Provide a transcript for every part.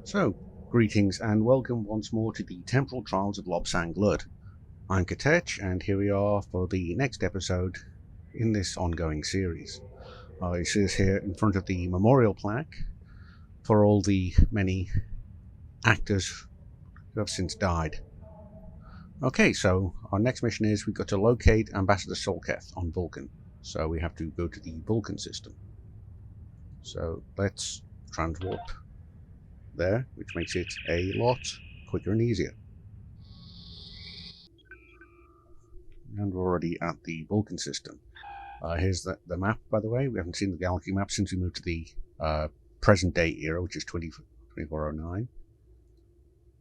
So, greetings and welcome once more to the Temporal Trials of Lobsang Lud. I'm Katech, and here we are for the next episode in this ongoing series. You see us here in front of the memorial plaque for all the many actors who have since died. Okay, so our next mission is we've got to locate Ambassador Solketh on Vulcan. So we have to go to the Vulcan system. So let's transwarp there, which makes it a lot quicker and easier. And we're already at the Vulcan system. Here's the map, by the way. We haven't seen the galaxy map since we moved to the present day era, which is 2409.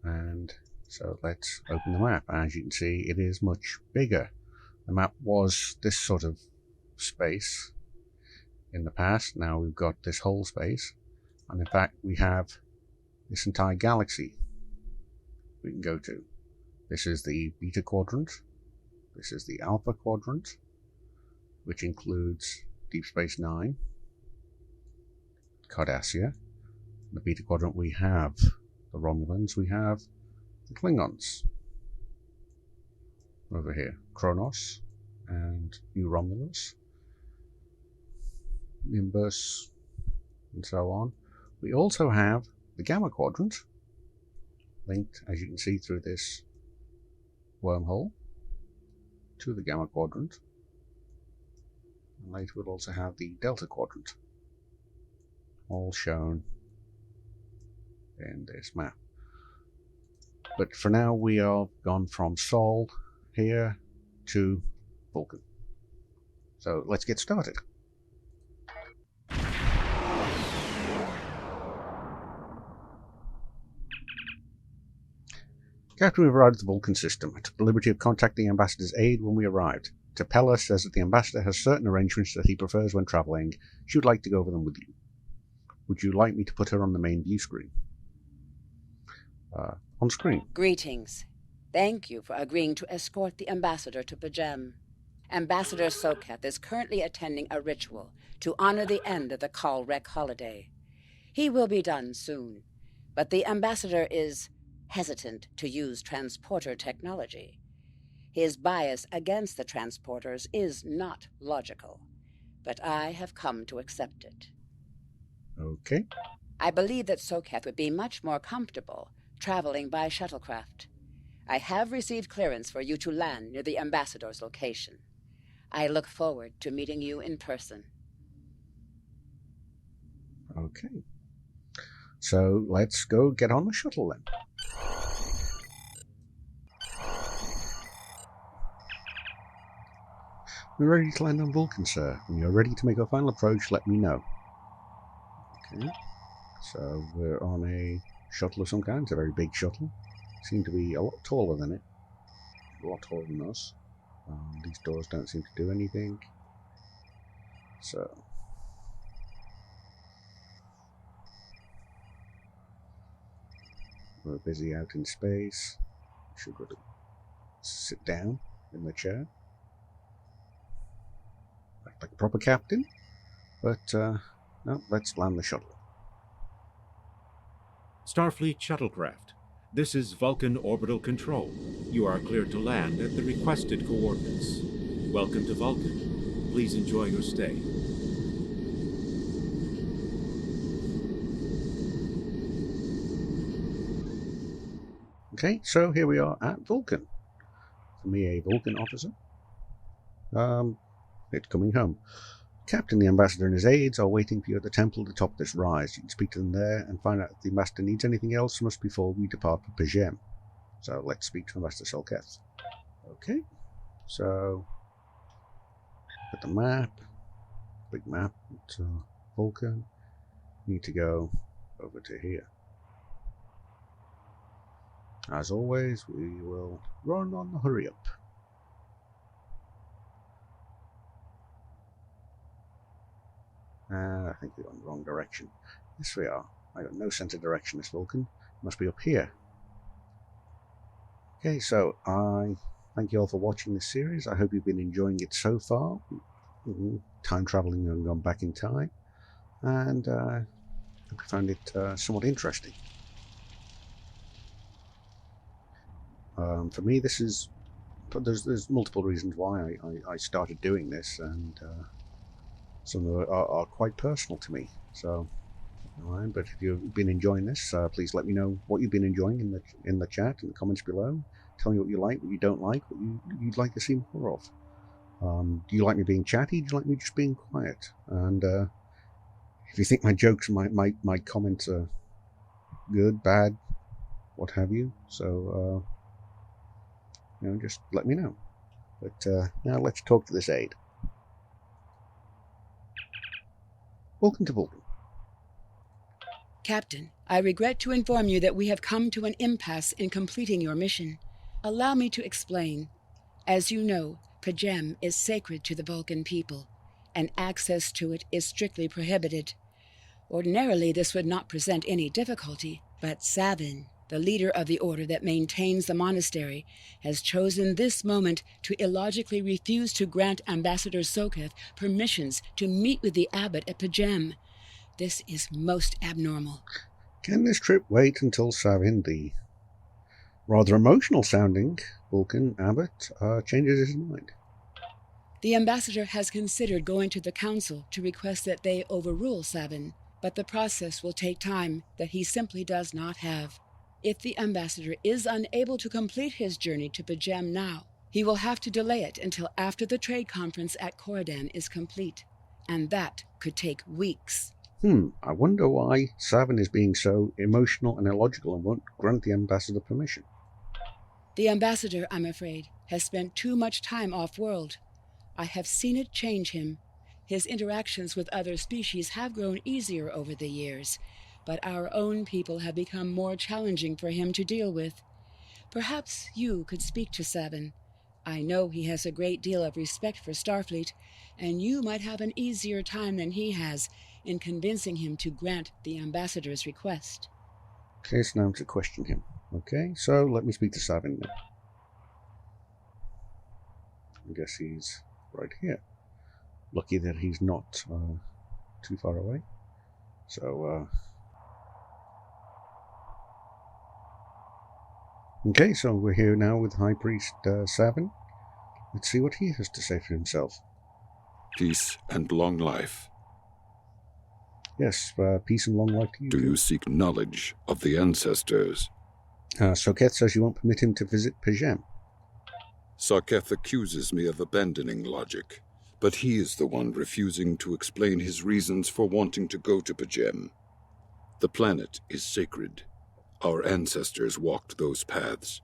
And so let's open the map. As you can see, it is much bigger. The map was this sort of space in the past. Now we've got this whole space. And in fact, we have this entire galaxy we can go to. This is the Beta Quadrant. This is the Alpha Quadrant, which includes Deep Space Nine, Cardassia. In the Beta Quadrant we have the Romulans, we have the Klingons. Over here, Kronos and New Romulus, Nimbus, and so on. We also have the Gamma Quadrant, linked, as you can see, through this wormhole to the Gamma Quadrant. And later we'll also have the Delta Quadrant, all shown in this map. But for now we are gone from Sol here to Vulcan. So let's get started. Captain, we've arrived at the Vulcan system. I took the liberty of contacting the Ambassador's aide when we arrived. Tapella says that the Ambassador has certain arrangements that he prefers when travelling. She would like to go over them with you. Would you like me to put her on the main view screen? On screen. Greetings. Thank you for agreeing to escort the Ambassador to Pajem. Ambassador Solketh is currently attending a ritual to honor the end of the Kalrek holiday. He will be done soon, but the Ambassador is hesitant to use transporter technology. His bias against the transporters is not logical, but I have come to accept it. Okay. I believe that Solketh would be much more comfortable traveling by shuttlecraft. I have received clearance for you to land near the Ambassador's location. I look forward to meeting you in person. Okay. So let's go get on the shuttle then. We're ready to land on Vulcan, sir. When you're ready to make a final approach, let me know. Okay. So we're on a shuttle of some kind. It's a very big shuttle. Seem to be a lot taller than it. A lot taller than us. These doors don't seem to do anything. So we're busy out in space. Should really sit down in the chair. Act like a proper captain. But no, let's land the shuttle. Starfleet Shuttlecraft. This is Vulcan Orbital Control. You are cleared to land at the requested coordinates. Welcome to Vulcan. Please enjoy your stay. Okay, so here we are at Vulcan. For me, a Vulcan officer. It's coming home. Captain, the Ambassador and his aides are waiting for you at the temple at the top of this rise. You can speak to them there and find out if the Ambassador needs anything else from us before we depart for Pajem. So let's speak to Ambassador Solketh. Okay, so look at the map. Big map to Vulcan. Need to go over to here. As always, we will run on the hurry up. I think we're on the wrong direction. Yes, we are. I got no sense of direction, this Vulcan. Must be up here. Okay, so I thank you all for watching this series. I hope you've been enjoying it so far. Time traveling and gone back in time. And I hope you found it somewhat interesting. For me, this is... There's multiple reasons why I started doing this, and some of it are quite personal to me. So, alright, but if you've been enjoying this, please let me know what you've been enjoying in the chat, in the comments below. Tell me what you like, what you don't like, what you'd like to see more of. Do you like me being chatty? Do you like me just being quiet? And if you think my jokes and my comments are good, bad, what have you, so just let me know. But now let's talk to this aide. Welcome to Vulcan. Captain, I regret to inform you that we have come to an impasse in completing your mission. Allow me to explain. As you know, Pajem is sacred to the Vulcan people, and access to it is strictly prohibited. Ordinarily, this would not present any difficulty, but Savin, the leader of the order that maintains the monastery, has chosen this moment to illogically refuse to grant Ambassador Soketh permissions to meet with the abbot at Pajem. This is most abnormal. Can this trip wait until Savin, the rather emotional-sounding Vulcan abbot, changes his mind? The ambassador has considered going to the council to request that they overrule Savin, but the process will take time that he simply does not have. If the ambassador is unable to complete his journey to Pajem now, he will have to delay it until after the trade conference at Corridan is complete, and that could take weeks. I wonder why Savin is being so emotional and illogical and won't grant the ambassador permission. The ambassador, I'm afraid, has spent too much time off-world. I have seen it change him. His interactions with other species have grown easier over the years, but our own people have become more challenging for him to deal with. Perhaps you could speak to Savin. I know he has a great deal of respect for Starfleet, and you might have an easier time than he has in convincing him to grant the ambassador's request. Okay, so now to question him. Okay, so let me speak to Savin now. I guess he's right here. Lucky that he's not too far away. So, okay, so we're here now with High Priest Savin. Let's see what he has to say for himself. Peace and long life. Yes, peace and long life to you. Do you seek knowledge of the ancestors? Soketh says you won't permit him to visit Pajem. Soketh accuses me of abandoning logic, but he is the one refusing to explain his reasons for wanting to go to Pajem. The planet is sacred. Our ancestors walked those paths.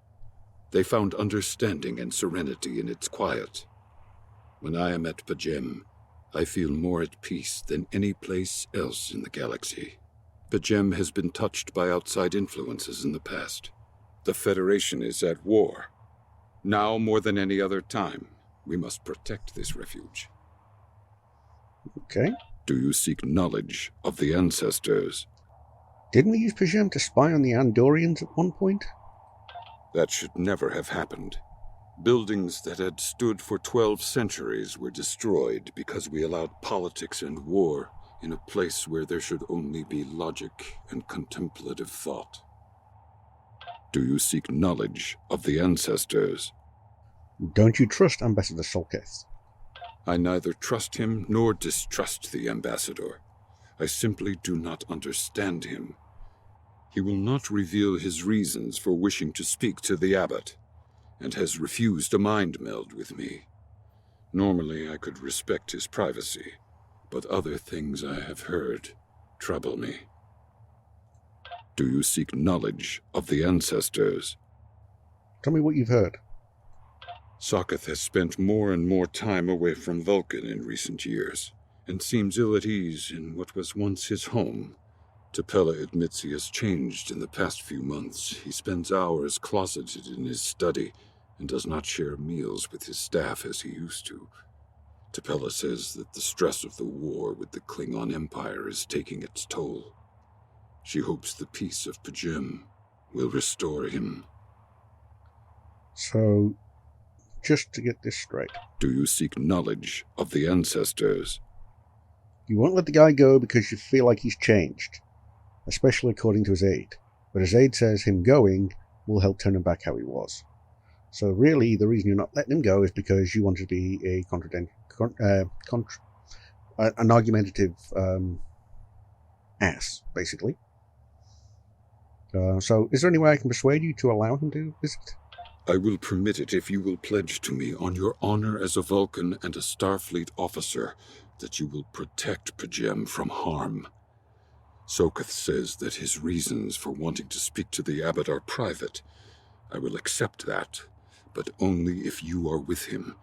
They found understanding and serenity in its quiet. When I am at Pajem, I feel more at peace than any place else in the galaxy. Pajem has been touched by outside influences in the past. The Federation is at war. Now more than any other time, we must protect this refuge. Okay. Do you seek knowledge of the ancestors? Didn't we use Pajem to spy on the Andorians at one point? That should never have happened. Buildings that had stood for 12 centuries were destroyed because we allowed politics and war in a place where there should only be logic and contemplative thought. Do you seek knowledge of the ancestors? Don't you trust Ambassador Soketh? I neither trust him nor distrust the ambassador. I simply do not understand him. He will not reveal his reasons for wishing to speak to the abbot, and has refused a mind meld with me. Normally I could respect his privacy, but other things I have heard trouble me. Do you seek knowledge of the ancestors? Tell me what you've heard. Soketh has spent more and more time away from Vulcan in recent years, and seems ill at ease in what was once his home. Tapella admits he has changed in the past few months. He spends hours closeted in his study, and does not share meals with his staff as he used to. Tapella says that the stress of the war with the Klingon Empire is taking its toll. She hopes the peace of Pajem will restore him. So, just to get this straight. Do you seek knowledge of the ancestors? You won't let the guy go because you feel like he's changed, especially according to his aide. But his aide says him going will help turn him back how he was. So really, the reason you're not letting him go is because you want to be an argumentative ass, basically. So is there any way I can persuade you to allow him to visit? I will permit it if you will pledge to me on your honor as a Vulcan and a Starfleet officer that you will protect Pajem from harm. Soketh says that his reasons for wanting to speak to the abbot are private. I will accept that, but only if you are with him.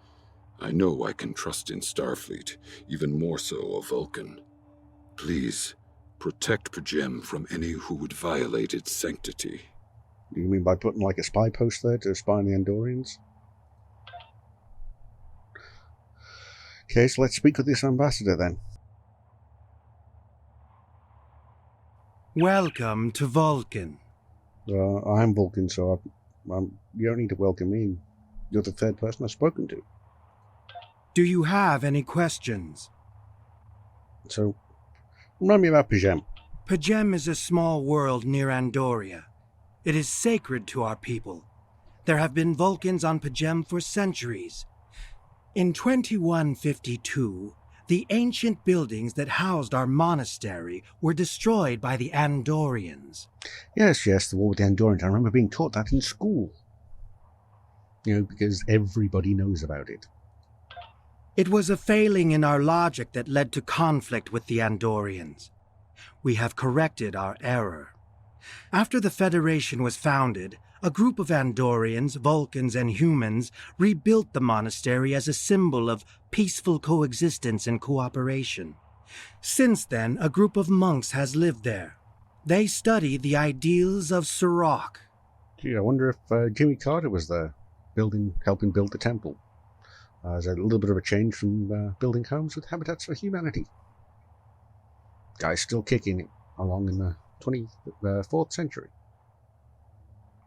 I know I can trust in Starfleet, even more so a Vulcan. Please, protect Pajem from any who would violate its sanctity. Do you mean by putting like a spy post there to spy on the Andorians? Okay, so let's speak with this ambassador then. Welcome to Vulcan. I'm Vulcan, so you don't need to welcome me. You're the third person I've spoken to. Do you have any questions? So, remind me about Pajem. Pajem is a small world near Andoria. It is sacred to our people. There have been Vulcans on Pajem for centuries. In 2152, the ancient buildings that housed our monastery were destroyed by the Andorians. Yes, the war with the Andorians. I remember being taught that in school. Because everybody knows about it. It was a failing in our logic that led to conflict with the Andorians. We have corrected our error. After the Federation was founded, a group of Andorians, Vulcans, and humans rebuilt the monastery as a symbol of peaceful coexistence and cooperation. Since then, a group of monks has lived there. They study the ideals of Sirach. Gee, I wonder if Jimmy Carter was there, helping build the temple. There's a little bit of a change from building homes with Habitats for Humanity. Guy's still kicking along in the 24th century.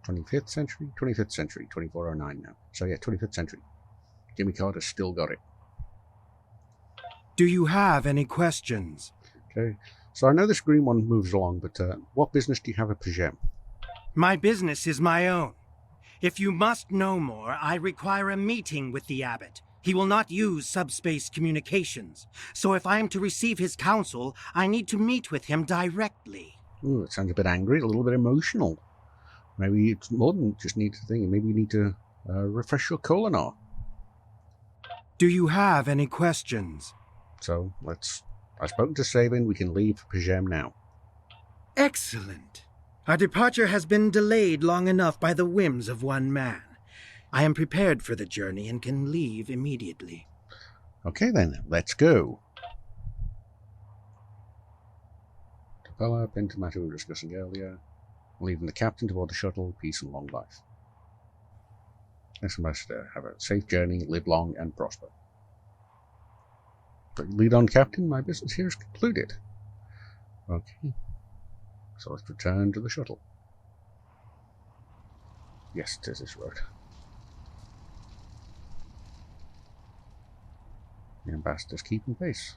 25th century? 25th century, 2409 now. So yeah, 25th century. Jimmy Carter's still got it. Do you have any questions? Okay, so I know this green one moves along, but what business do you have at Pajem? My business is my own. If you must know more, I require a meeting with the abbot. He will not use subspace communications. So if I am to receive his counsel, I need to meet with him directly. Ooh, it sounds a bit angry, a little bit emotional. Maybe it's more than just need to think. Maybe you need to refresh your colonar. Do you have any questions? So I've spoken to Sabin. We can leave for Pajem now. Excellent. Our departure has been delayed long enough by the whims of one man. I am prepared for the journey and can leave immediately. Okay then, let's go. Capella, pin to matter we were discussing earlier. Leaving the captain to board the shuttle, peace and long life. Next ambassador, have a safe journey, live long and prosper. Lead on, Captain, my business here is concluded. Okay. So let's return to the shuttle. Yes, it is this road. The ambassador's keeping pace.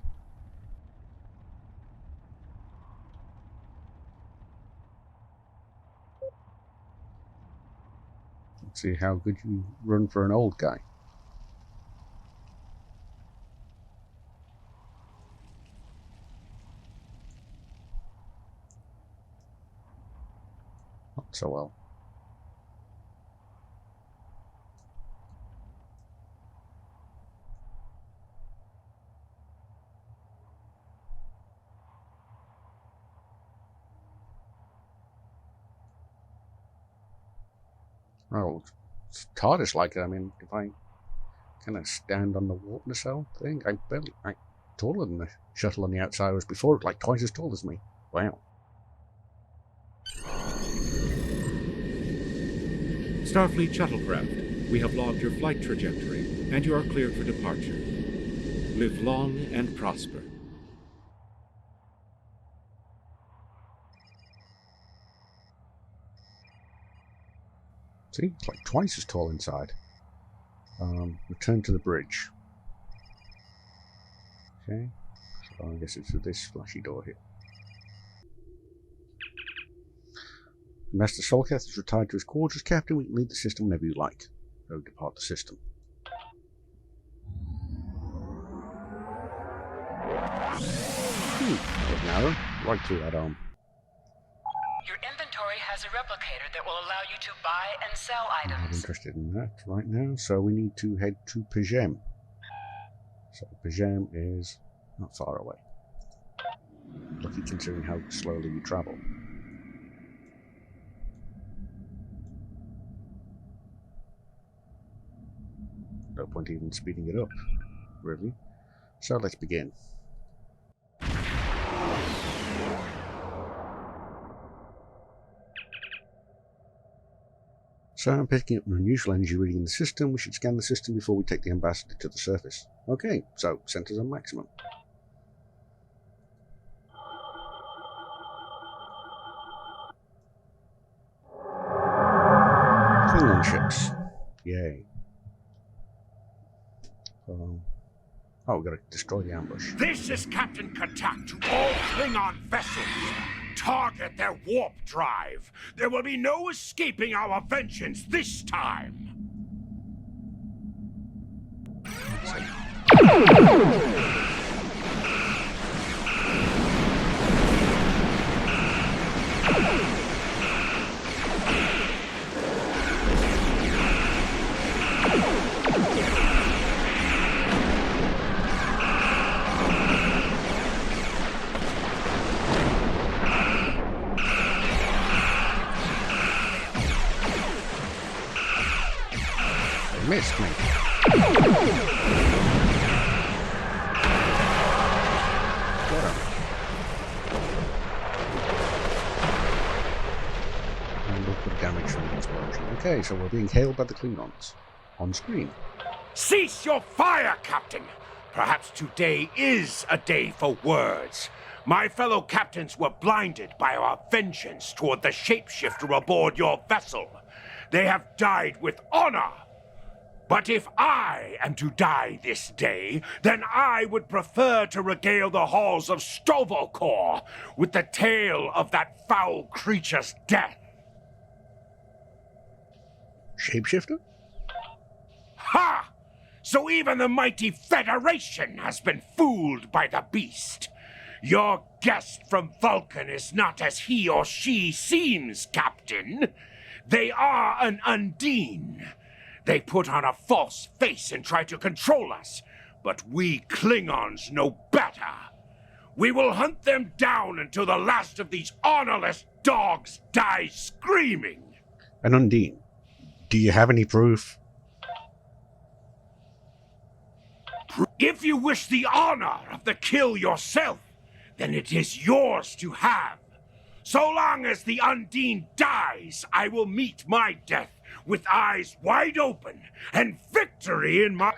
Let's see how good you run for an old guy. Not so well. Oh, it's TARDIS-like. I mean, if I kind of stand on the warp nacelle thing, I'm taller than the shuttle on the outside was before, like twice as tall as me. Wow. Starfleet shuttlecraft, we have logged your flight trajectory, and you are cleared for departure. Live long and prosper. See, it's like twice as tall inside. Return to the bridge. Okay, so I guess it's through this flashy door here. Master Solkath is retired to his quarters, Captain. We can leave the system whenever you like. go depart the system. Bit narrow, right through that arm. Your inventory has a replicator that will allow you to buy and sell I'm not items. interested in that right now, so we need to head to Pajem. So Pajem is not far away. Lucky considering how slowly we travel. No point even speeding it up, really. So let's begin. So I'm picking up an unusual energy reading in the system. We should scan the system before we take the ambassador to the surface. Okay, so centers on maximum. Klingon ships. Yay. Oh, we've got to destroy the ambush. This is Captain Katak to all Klingon vessels. Target their warp drive. There will be no escaping our vengeance this time. Missed me. Got him. And look at damage from the explosion. Okay, so we're being hailed by the Klingons. On screen. Cease your fire, Captain. Perhaps today is a day for words. My fellow captains were blinded by our vengeance toward the shapeshifter aboard your vessel. They have died with honor. But if I am to die this day, then I would prefer to regale the halls of Stovokor with the tale of that foul creature's death. Shapeshifter? Ha! So even the mighty Federation has been fooled by the beast. Your guest from Vulcan is not as he or she seems, Captain. They are an Undine. They put on a false face and try to control us, but we Klingons know better. We will hunt them down until the last of these honorless dogs dies screaming. An Undine. Do you have any proof? If you wish the honor of the kill yourself, then it is yours to have. So long as the Undine dies, I will meet my death with eyes wide open and victory in my...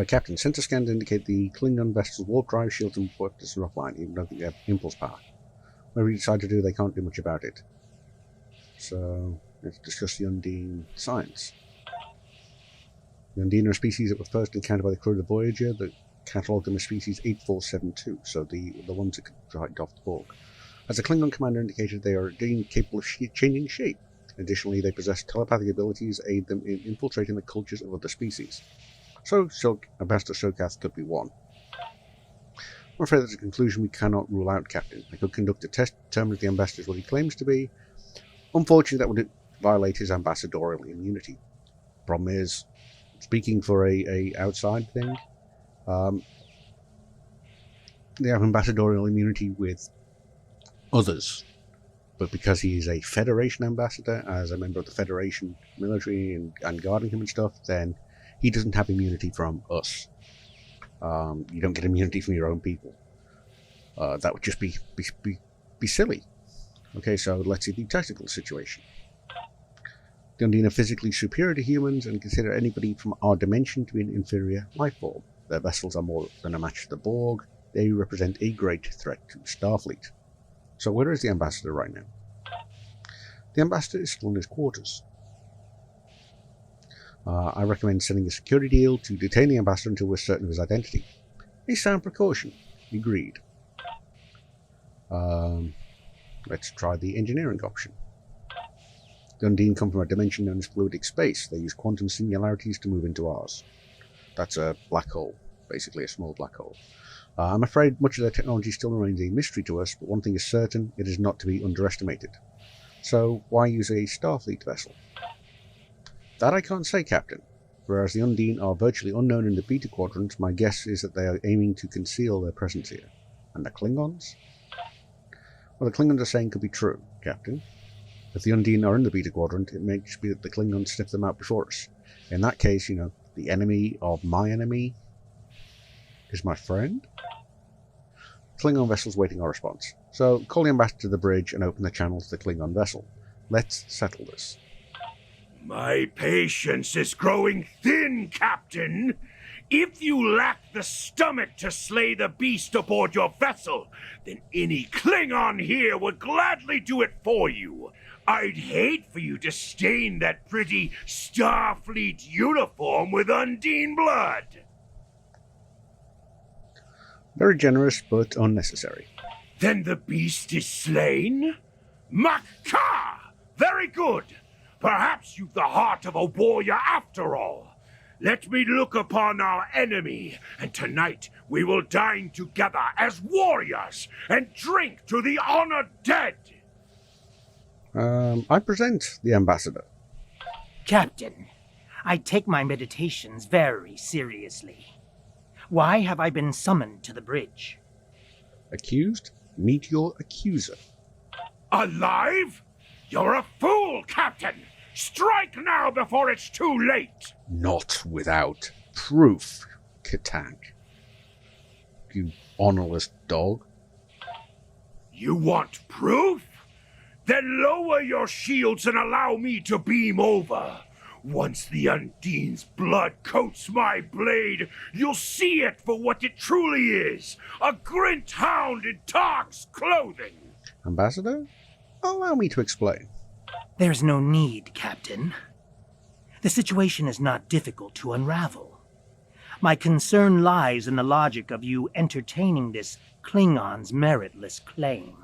Captain, center scans indicate the Klingon vessel's warp drive, shields and weapons are offline, even though they have impulse power. Whatever you decide to do, they can't do much about it. So, let's discuss the Undine science. The Undine are a species that were first encountered by the crew of the Voyager that catalogued them as species 8472, so the ones that could fight off the Borg. As the Klingon commander indicated, they are indeed capable of changing shape. Additionally, they possess telepathic abilities that aid them in infiltrating the cultures of other species. So, Ambassador Sokath could be one. I'm afraid that's a conclusion we cannot rule out, Captain. I could conduct a test to determine if the Ambassador is what he claims to be. Unfortunately, that would violate his ambassadorial immunity. Problem is, speaking for a outside thing, they have ambassadorial immunity with others. But because he is a Federation ambassador, as a member of the Federation military and guarding him and stuff, then he doesn't have immunity from us. You don't get immunity from your own people. That would just be silly. Okay, so let's see the tactical situation. The Undine are physically superior to humans and consider anybody from our dimension to be an inferior life form. Their vessels are more than a match to the Borg. They represent a great threat to Starfleet. So where is the Ambassador right now? The Ambassador is still in his quarters. I recommend sending a security deal to detain the Ambassador until we're certain of his identity. A sound precaution. Agreed. Let's try the engineering option. The Undine come from a dimension known as fluidic space. They use quantum singularities to move into ours. That's a black hole, basically a small black hole. I'm afraid much of their technology still remains a mystery to us, but one thing is certain, it is not to be underestimated. So, why use a Starfleet vessel? That I can't say, Captain. Whereas the Undine are virtually unknown in the Beta Quadrant, my guess is that they are aiming to conceal their presence here. And the Klingons? Well, the Klingons are saying could be true, Captain. If the Undine are in the Beta Quadrant, it may just be that the Klingons sniff them out before us. In that case, the enemy of my enemy is my friend? Klingon vessel's waiting our response. So, call the ambassador to the bridge and open the channel to the Klingon vessel. Let's settle this. My patience is growing thin, Captain. If you lack the stomach to slay the beast aboard your vessel, then any Klingon here would gladly do it for you. I'd hate for you to stain that pretty Starfleet uniform with Undine blood. Very generous, but unnecessary. Then the beast is slain? Makar! Very good. Perhaps you've the heart of a warrior after all. Let me look upon our enemy, and tonight we will dine together as warriors and drink to the honored dead. I present the ambassador. Captain, I take my meditations very seriously. Why have I been summoned to the bridge? Accused? Meet your accuser. Alive? You're a fool, Captain! Strike now before it's too late! Not without proof, Katak. You honorless dog. You want proof? Then lower your shields and allow me to beam over. Once the Undine's blood coats my blade, you'll see it for what it truly is. A Grint hound in Tark's clothing. Ambassador? Allow me to explain. There's no need, Captain. The situation is not difficult to unravel. My concern lies in the logic of you entertaining this Klingon's meritless claim.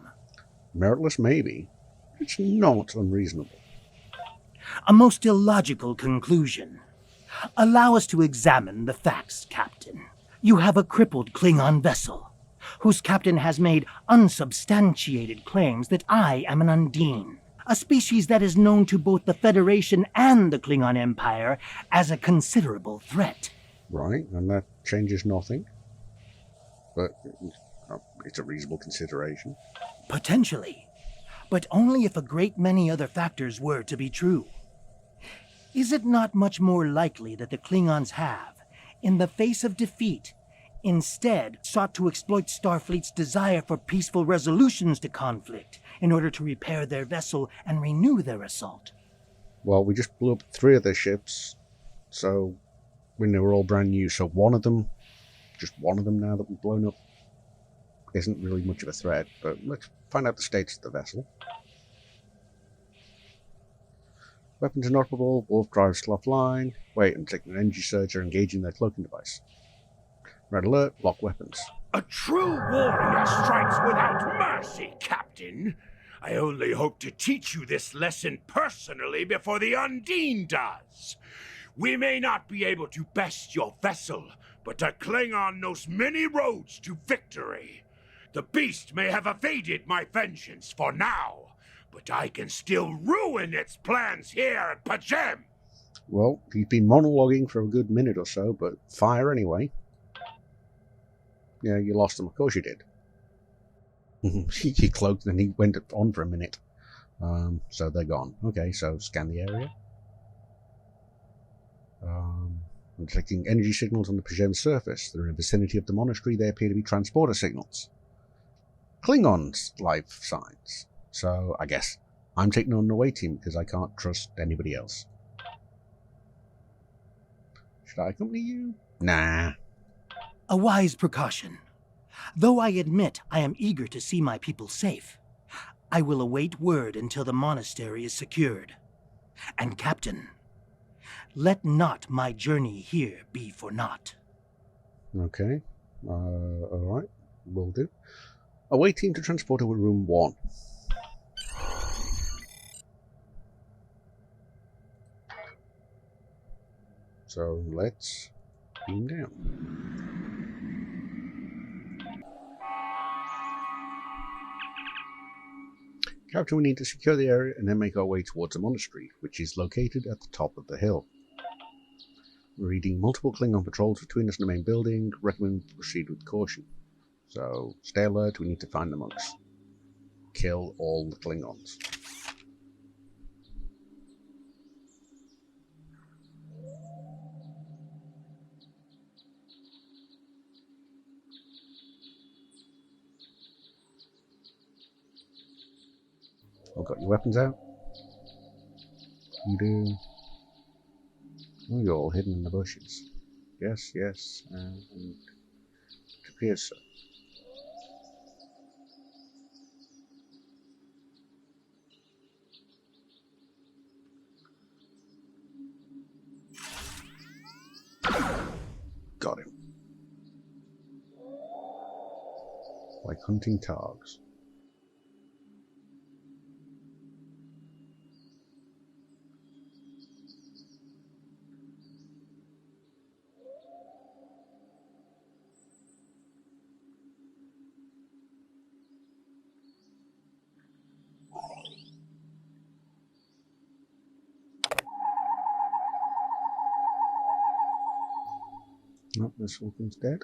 Meritless, maybe. It's not unreasonable. A most illogical conclusion. Allow us to examine the facts, Captain. You have a crippled Klingon vessel, whose captain has made unsubstantiated claims that I am an Undine, a species that is known to both the Federation and the Klingon Empire as a considerable threat. Right, and that changes nothing. But it's a reasonable consideration. Potentially, but only if a great many other factors were to be true. Is it not much more likely that the Klingons have, in the face of defeat, instead sought to exploit Starfleet's desire for peaceful resolutions to conflict in order to repair their vessel and renew their assault? Well, we just blew up 3 of their ships, so when they were all brand new, so just one of them now that we've blown up, isn't really much of a threat, but let's find out the status of the vessel. Weapons inoperable, warp drives still offline. Wait, I'm taking an energy surge or engaging their cloaking device. Red alert, lock weapons. A true warrior strikes without mercy, Captain. I only hope to teach you this lesson personally before the Undine does. We may not be able to best your vessel, but a Klingon knows many roads to victory. The beast may have evaded my vengeance for now, but I can still ruin its plans here at Pajem. Well, he's been monologuing for a good minute or so, but fire anyway. Yeah, you lost him. Of course you did. He cloaked and he went on for a minute. So they're gone. Okay, so scan the area. I'm detecting energy signals on the Pajem surface. They're in the vicinity of the monastery. They appear to be transporter signals. Klingons' life signs. So I guess I'm taking on the away team because I can't trust anybody else. Should I accompany you? Nah. A wise precaution. Though I admit I am eager to see my people safe, I will await word until the monastery is secured. And Captain, let not my journey here be for naught. Okay. Alright. Will do. Away team to transport over room 1. So let's beam down. Captain, we need to secure the area and then make our way towards the monastery, which is located at the top of the hill. We're reading multiple Klingon patrols between us and the main building. Recommend proceed with caution. So stay alert, we need to find the monks. Kill all the Klingons. All got your weapons out? You do. Oh, you're all hidden in the bushes. Yes, yes, and it appears so. Got him. Like hunting targs. Oh, this Vulcan's dead.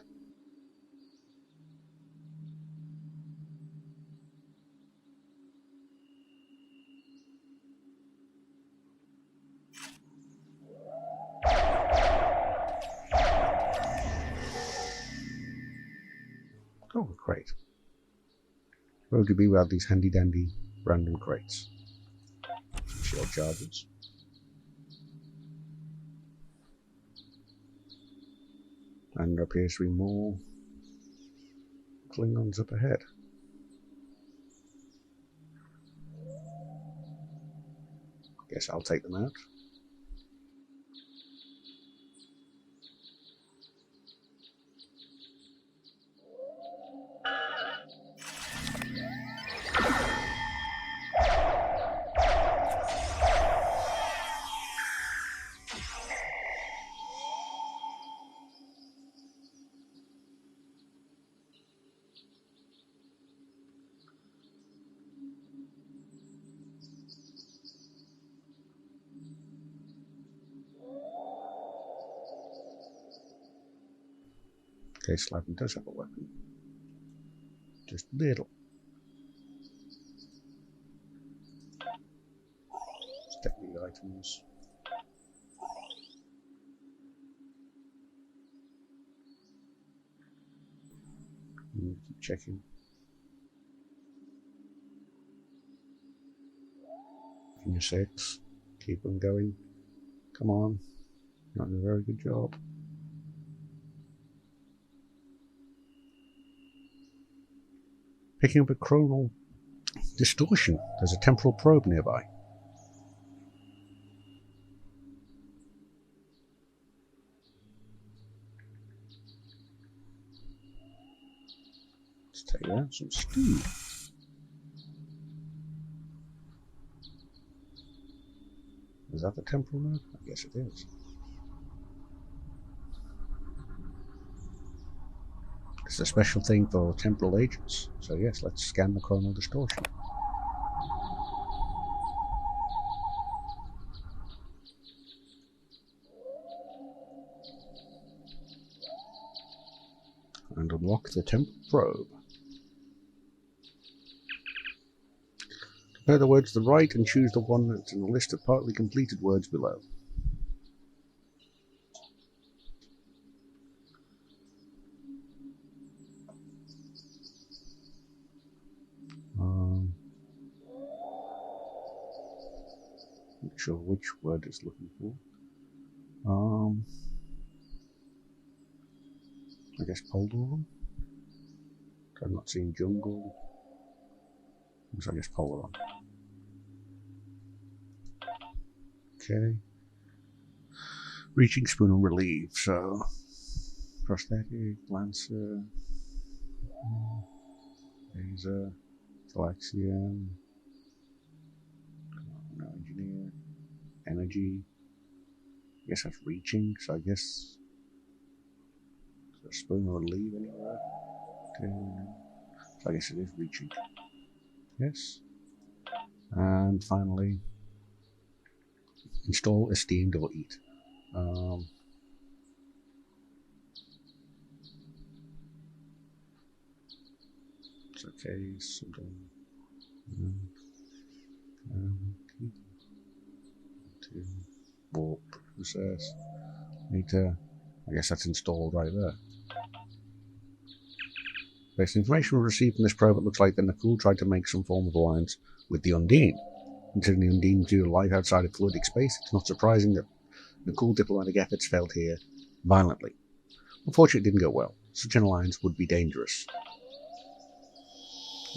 Oh, a crate. Where would you be without these handy dandy random crates? Some shield charges. And there appears to be more Klingons up ahead. Guess I'll take them out. Okay, Slavin does have a weapon. Just little. Let's take the items. And keep checking. Your 6. Keep them going. Come on. You're doing a very good job. Picking up a chronal distortion. There's a temporal probe nearby. Let's take that. Some stew. Is that the temporal node? I guess it is. It's a special thing for temporal agents. So yes, let's scan the chronal distortion. And unlock the temporal probe. Compare the words to the right and choose the one that's in the list of partly completed words below. Not sure which word it's looking for. I guess Polderon? I'm not seeing jungle. So I guess Polderon. Okay. Reaching spoon on relief, so prosthetic, lancer. Laser, Galaxian, no engineer, energy. I guess that's reaching, so I guess the spoon will leave anywhere. So I guess it is reaching. Yes. And finally, install, esteem, double eat. It's okay, something. To warp process. Need to. I guess that's installed right there. Based on information we received from this probe, it looks like the Nakul tried to make some form of alliance with the Undine. Considering the Undine do life outside of fluidic space, it's not surprising that Nakul diplomatic efforts failed here violently. Unfortunately, it didn't go well. Such an alliance would be dangerous.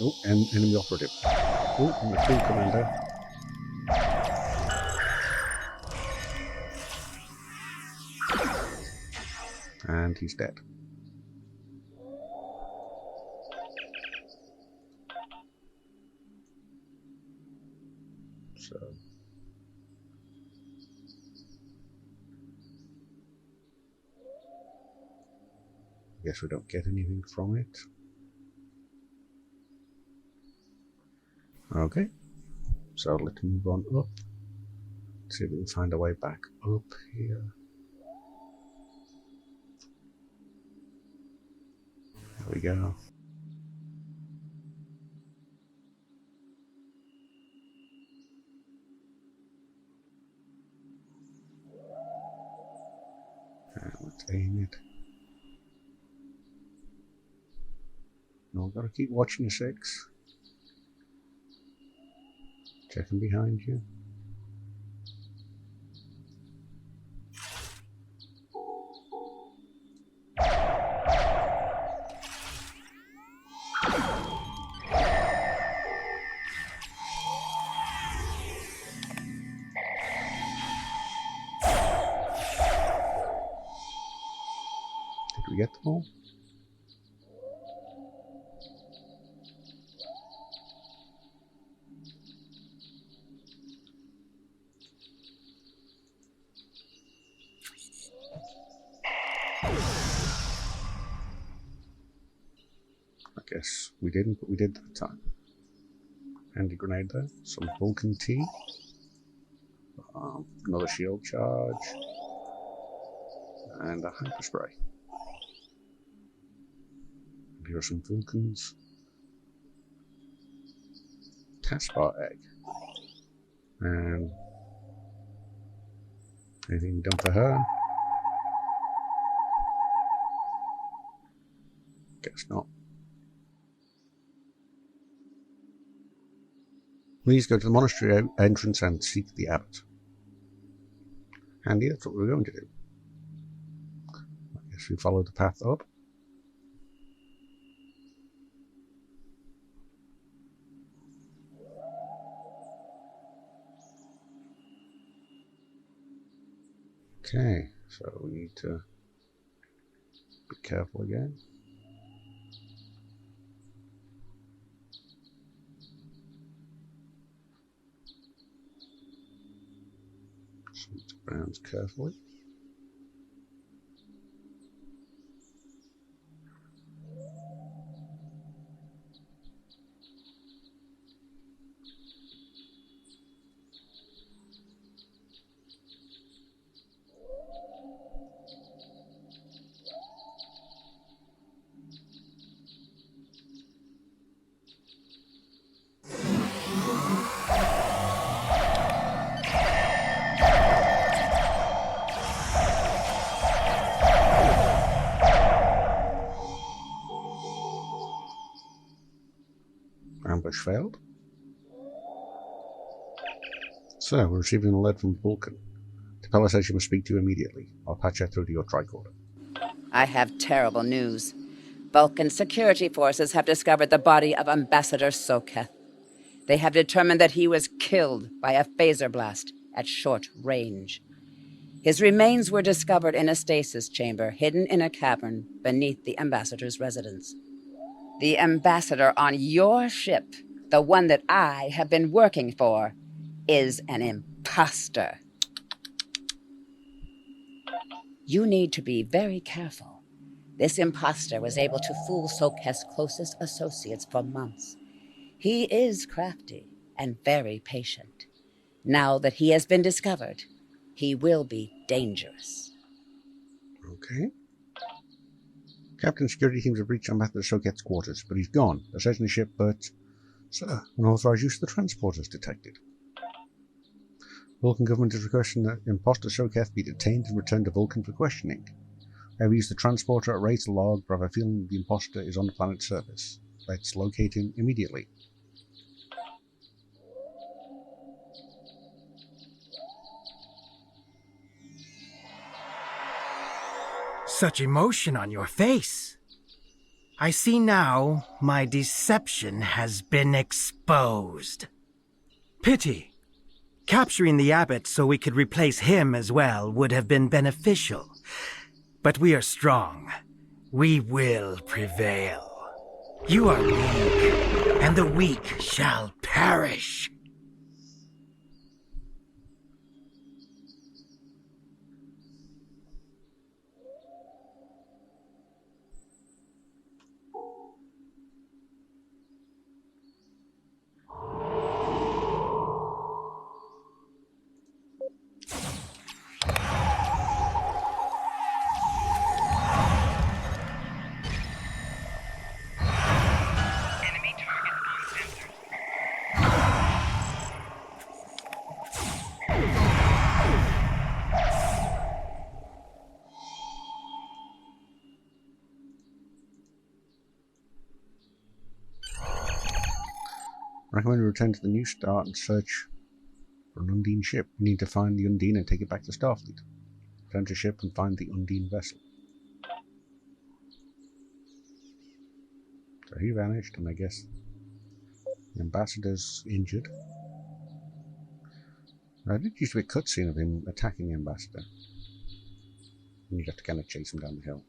Oh, and enemy operative. Oh, and the Nakul commander. And he's dead. So I guess we don't get anything from it. Okay. So let's move on up. See if we can find a way back up here. There we go. And let's aim it. No, gotta keep watching your 6. Checking behind you. Did we get them all? I guess we didn't, but we did that time. Handy grenade there. Some Vulcan tea. Another shield charge. And a hyper spray. And here are some Vulcans. Taskbar egg. And anything done for her? Guess not. Please go to the monastery entrance and seek the abbot. Handy, that's what we're going to do. I guess we follow the path up. Okay, so we need to be careful again. Switch around carefully. Ambush failed. So, we're receiving an alert from Vulcan. Tapella says she must speak to you immediately. I'll patch her through to your tricorder. I have terrible news. Vulcan security forces have discovered the body of Ambassador Soketh. They have determined that he was killed by a phaser blast at short range. His remains were discovered in a stasis chamber hidden in a cavern beneath the ambassador's residence. The ambassador on your ship, the one that I have been working for, is an imposter. You need to be very careful. This imposter was able to fool Soketh's closest associates for months. He is crafty and very patient. Now that he has been discovered, he will be dangerous. Okay. Captain Security teams have reached Ambassador Soketh's quarters, but he's gone. They're searching the ship, but... Sir, unauthorized use of the transporters detected. Vulcan government is requesting that imposter Soketh be detained and returned to Vulcan for questioning. I have used the transporter at raise the log, but I have a feeling the imposter is on the planet's surface. Let's locate him immediately. Such emotion on your face. I see now my deception has been exposed. Pity. Capturing the abbot so we could replace him as well would have been beneficial. But we are strong. We will prevail. You are weak, and the weak shall perish. I recommend we return to the New Start and search for an Undine ship. We need to find the Undine and take it back to Starfleet. Return to ship and find the Undine vessel. So he vanished, and I guess the ambassador's injured. There did used to be a cutscene of him attacking the ambassador. And you'd have to kind of chase him down the hill.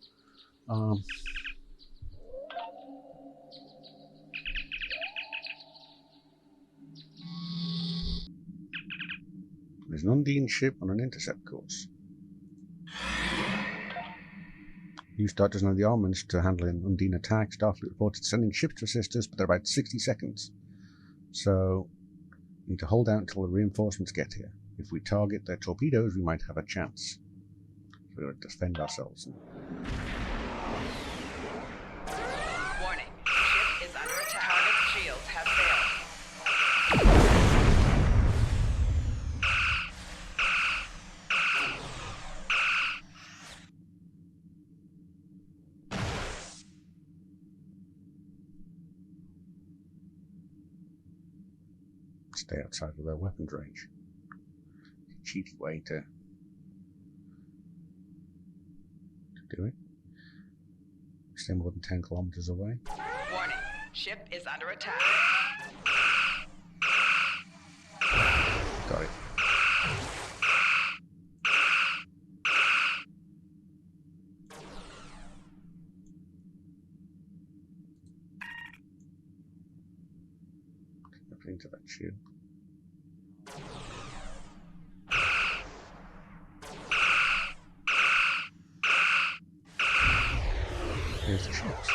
There's an Undine ship on an intercept course. New Start doesn't have the armaments to handle an Undine attack. Starfleet reported sending ships to assist us, but they're about 60 seconds. So, we need to hold out until the reinforcements get here. If we target their torpedoes, we might have a chance. So we've got to defend ourselves. Warning. Ship is under attack. Target's shields have failed. Stay outside of their weapons range. Cheeky way to do it. Stay more than 10 kilometers away. Warning. Ship is under attack. Got it. Into that shield. Here's the ships.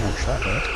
Ouch, that hurt.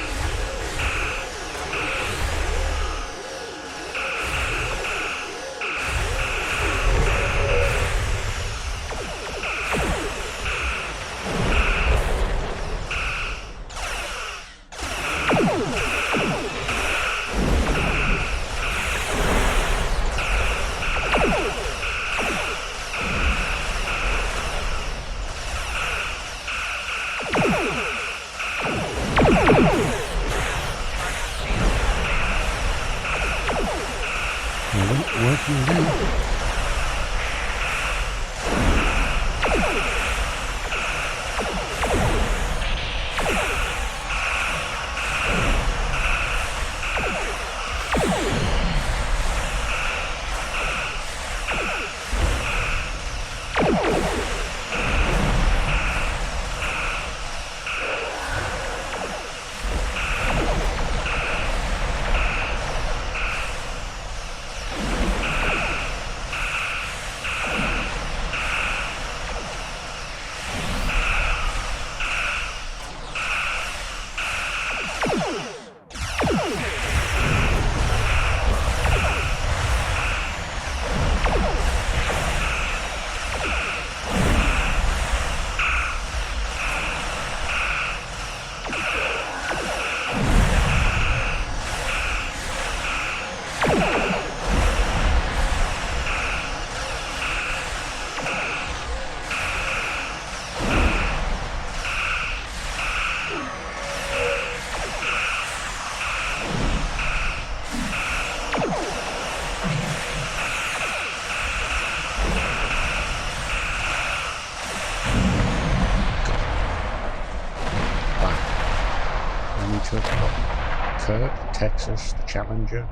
Kirk, the Texas, the Challenger,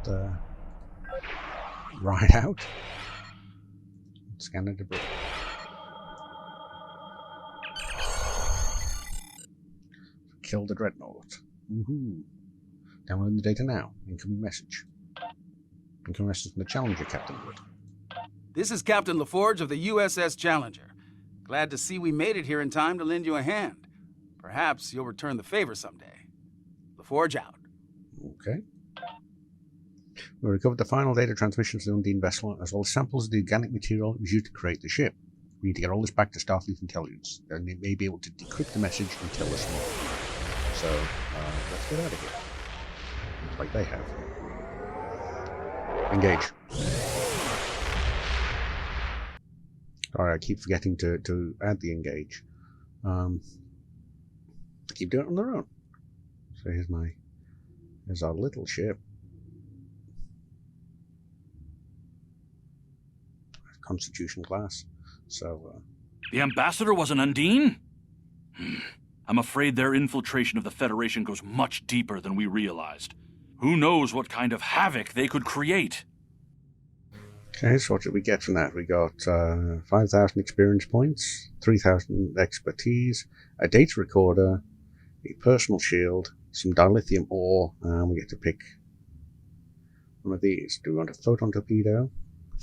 the Ride Out, scanner debris. Kill the Dreadnought. Woohoo! Downloading the data now. Incoming message. Incoming message from the Challenger, Captain Wood. This is Captain LaForge of the USS Challenger. Glad to see we made it here in time to lend you a hand. Perhaps you'll return the favor someday. LaForge out. Okay. We recovered the final data transmissions to the Undine vessel, as well as samples of the organic material that was used to create the ship. We need to get all this back to Starfleet Intelligence, and they may be able to decrypt the message and tell us more. So, let's get out of here. Looks like they have. Engage. Sorry, I keep forgetting to add the engage. I keep doing it on their own. So here's our little ship. Constitution class. So, The Ambassador was an Undine? I'm afraid their infiltration of the Federation goes much deeper than we realized. Who knows what kind of havoc they could create? okay, so what did we get from that? We got 5,000 experience points, 3,000 expertise, a data recorder, a personal shield, some dilithium ore, and we get to pick one of these. Do we want a photon torpedo,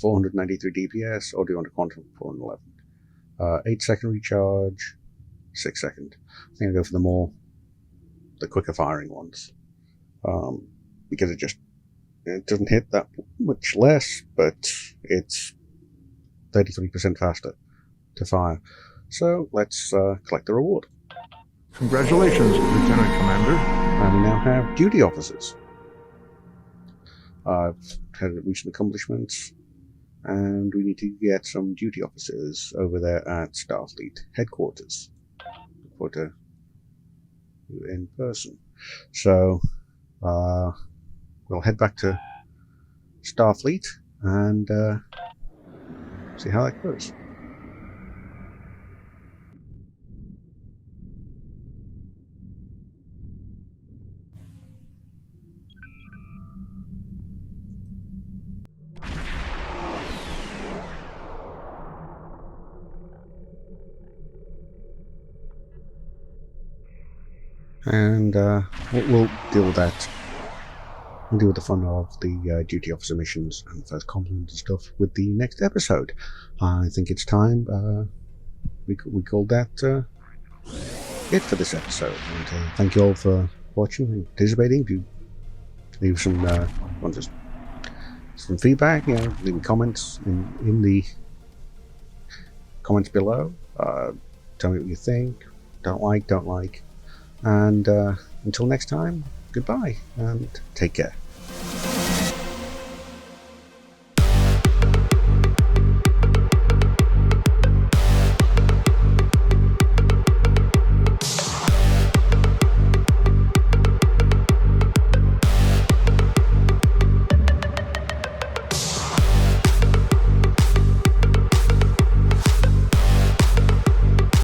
493 DPS, or do you want a quantum 411? 8 second recharge, 6 second. I think I'll go for the quicker firing ones. Because it doesn't hit that much less, but it's 33% faster to fire. So let's collect the reward. Congratulations, Lieutenant Commander. And we now have duty officers. I've had recent accomplishments, and we need to get some duty officers over there at Starfleet headquarters. Look forward to you in person. So, we'll head back to Starfleet and see how that goes. And we'll deal with that. We'll deal with the fun of the duty officer missions and the first compliment and stuff with the next episode. I think it's time. We called that it for this episode. And thank you all for watching and participating. If you leave some some feedback, leave comments in the comments below. Tell me what you think. Don't like. And until next time, goodbye and take care.